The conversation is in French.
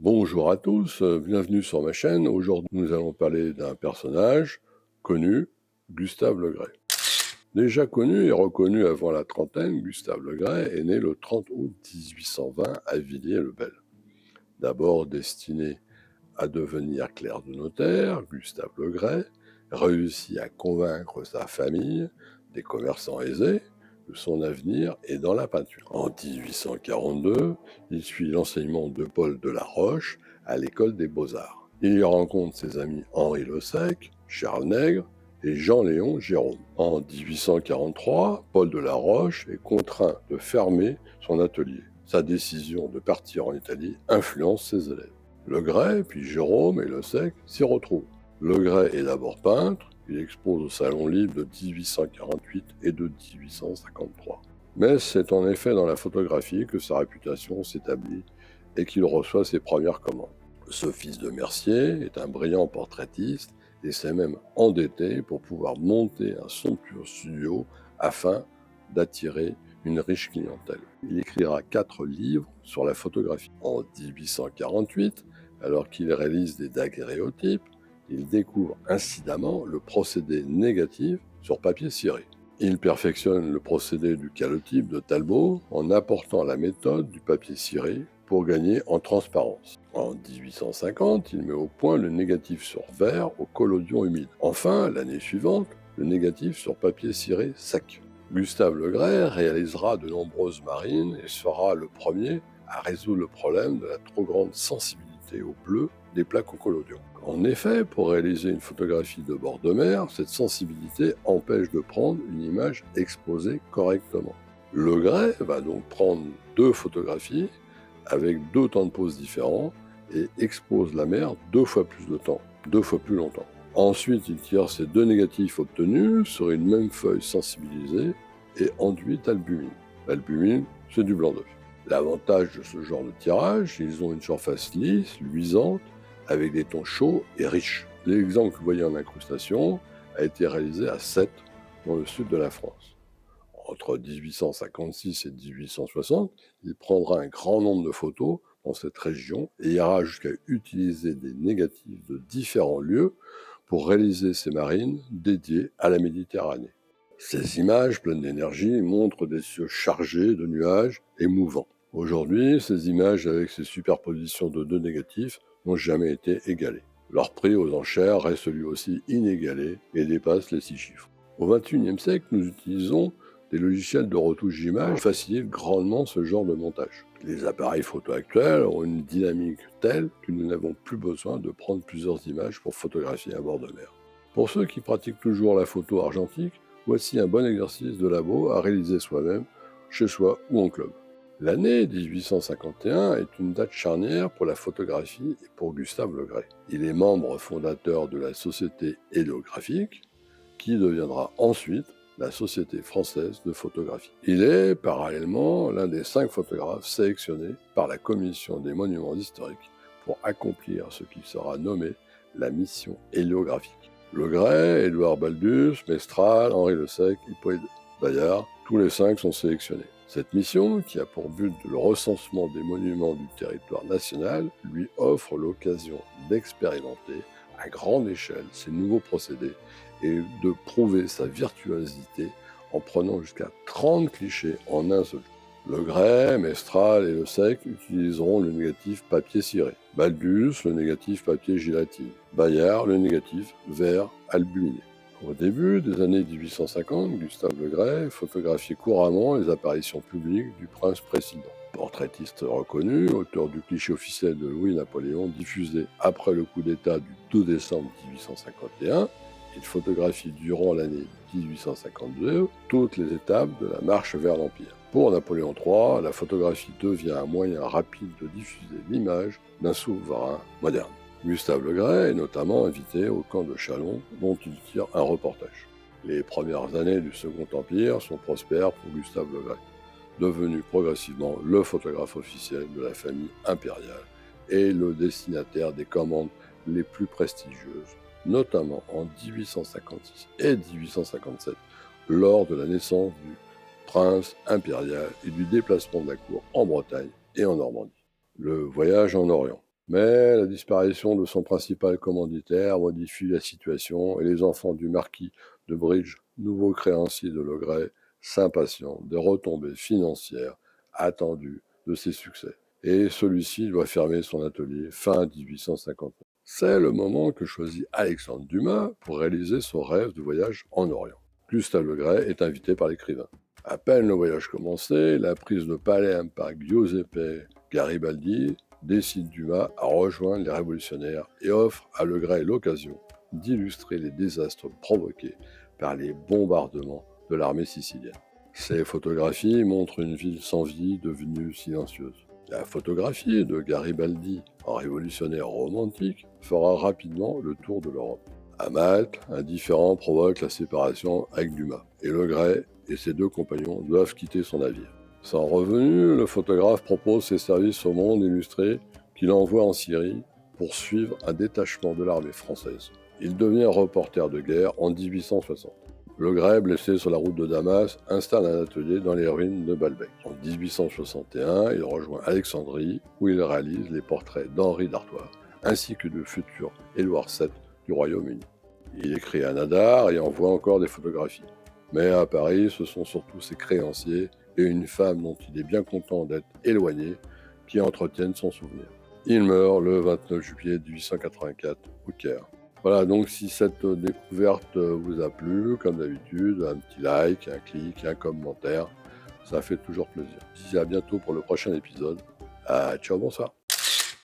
Bonjour à tous, bienvenue sur ma chaîne. Aujourd'hui, nous allons parler d'un personnage connu, Gustave Le Gray. Déjà connu et reconnu avant la trentaine, Gustave Le Gray est né le 30 août 1820 à Villiers-le-Bel. D'abord destiné à devenir clerc de notaire, Gustave Le Gray réussit à convaincre sa famille, des commerçants aisés, que son avenir est dans la peinture. En 1842, il suit l'enseignement de Paul Delaroche à l'école des Beaux-Arts. Il y rencontre ses amis Henri Le Sec, Charles Nègre et Jean-Léon Gérôme. En 1843, Paul Delaroche est contraint de fermer son atelier. Sa décision de partir en Italie influence ses élèves. Le Gray, puis Gérôme et Le Sec s'y retrouvent. Le Gray est d'abord peintre, il expose au Salon Libre de 1848 et de 1853. Mais c'est en effet dans la photographie que sa réputation s'établit et qu'il reçoit ses premières commandes. Ce fils de Mercier est un brillant portraitiste et s'est même endetté pour pouvoir monter un somptueux studio afin d'attirer une riche clientèle. Il écrira 4 livres sur la photographie. En 1848, alors qu'il réalise des daguerréotypes, il découvre incidemment le procédé négatif sur papier ciré. Il perfectionne le procédé du calotype de Talbot en apportant la méthode du papier ciré pour gagner en transparence. En 1850, il met au point le négatif sur verre au collodion humide. Enfin, l'année suivante, le négatif sur papier ciré sec. Gustave Le Gray réalisera de nombreuses marines et sera le premier à résoudre le problème de la trop grande sensibilité au bleu des plaques au collodion. En effet, pour réaliser une photographie de bord de mer, cette sensibilité empêche de prendre une image exposée correctement. Le Gray va donc prendre 2 photographies avec 2 temps de pose différents et expose la mer 2 fois plus de temps, 2 fois plus longtemps. Ensuite, il tire ces 2 négatifs obtenus sur une même feuille sensibilisée et enduite albumine. L'albumine, c'est du blanc d'œuf. L'avantage de ce genre de tirage, ils ont une surface lisse, luisante, avec des tons chauds et riches. L'exemple que vous voyez en incrustation a été réalisé à Sète, dans le sud de la France. Entre 1856 et 1860, il prendra un grand nombre de photos dans cette région et ira jusqu'à utiliser des négatifs de différents lieux pour réaliser ces marines dédiées à la Méditerranée. Ces images pleines d'énergie montrent des cieux chargés de nuages et mouvants. Aujourd'hui, ces images avec ces superpositions de 2 négatifs n'ont jamais été égalées. Leur prix aux enchères reste lui aussi inégalé et dépasse les 6 chiffres. Au XXIe siècle, nous utilisons des logiciels de retouche d'images qui facilitent grandement ce genre de montage. Les appareils photo actuels ont une dynamique telle que nous n'avons plus besoin de prendre plusieurs images pour photographier à bord de mer. Pour ceux qui pratiquent toujours la photo argentique, voici un bon exercice de labo à réaliser soi-même, chez soi ou en club. L'année 1851 est une date charnière pour la photographie et pour Gustave Le Gray. Il est membre fondateur de la Société héliographique, qui deviendra ensuite la Société française de photographie. Il est, parallèlement, l'un des 5 photographes sélectionnés par la Commission des monuments historiques pour accomplir ce qui sera nommé la mission héliographique. Le Gray, Édouard Baldus, Mestral, Henri Le Sec, Hippolyte Bayard, tous les 5 sont sélectionnés. Cette mission, qui a pour but le recensement des monuments du territoire national, lui offre l'occasion d'expérimenter à grande échelle ces nouveaux procédés et de prouver sa virtuosité en prenant jusqu'à 30 clichés en un seul jour. Le Gray, Mestral et Le Sec utiliseront le négatif papier ciré. Baldus, le négatif papier gélatine. Bayard, le négatif verre albuminé. Au début des années 1850, Gustave Le Gray photographiait couramment les apparitions publiques du prince précédent. Portraitiste reconnu, auteur du cliché officiel de Louis-Napoléon diffusé après le coup d'État du 2 décembre 1851, il photographie durant l'année 1852 toutes les étapes de la marche vers l'Empire. Pour Napoléon III, la photographie devient un moyen rapide de diffuser l'image d'un souverain moderne. Gustave Le Gray est notamment invité au camp de Châlons, dont il tire un reportage. Les premières années du Second Empire sont prospères pour Gustave Le Gray, devenu progressivement le photographe officiel de la famille impériale et le destinataire des commandes les plus prestigieuses, notamment en 1856 et 1857, lors de la naissance du prince impérial et du déplacement de la cour en Bretagne et en Normandie. Le voyage en Orient. Mais la disparition de son principal commanditaire modifie la situation et les enfants du marquis de Bridge, nouveau créancier de Legray, s'impatientent des retombées financières attendues de ses succès. Et celui-ci doit fermer son atelier fin 1859. C'est le moment que choisit Alexandre Dumas pour réaliser son rêve de voyage en Orient. Gustave Legray est invité par l'écrivain. À peine le voyage commencé, la prise de Palerme par Giuseppe Garibaldi décide Dumas à rejoindre les révolutionnaires et offre à Legray l'occasion d'illustrer les désastres provoqués par les bombardements de l'armée sicilienne. Ces photographies montrent une ville sans vie devenue silencieuse. La photographie de Garibaldi, en révolutionnaire romantique, fera rapidement le tour de l'Europe. À Malte, un différend provoque la séparation avec Dumas, et Legray et ses deux compagnons doivent quitter son navire. Sans revenu, le photographe propose ses services au Monde illustré qu'il envoie en Syrie pour suivre un détachement de l'armée française. Il devient reporter de guerre en 1860. Legray, blessé sur la route de Damas, installe un atelier dans les ruines de Baalbek. En 1861, il rejoint Alexandrie, où il réalise les portraits d'Henri d'Artois, ainsi que du futur Édouard VII du Royaume-Uni. Il écrit à Nadar et envoie encore des photographies. Mais à Paris, ce sont surtout ses créanciers et une femme dont il est bien content d'être éloigné qui entretiennent son souvenir. Il meurt le 29 juillet 1884 au Caire. Voilà, donc si cette découverte vous a plu, comme d'habitude, un petit like, un clic, un commentaire, ça fait toujours plaisir. Je vous dis à bientôt pour le prochain épisode. Ciao, bonsoir.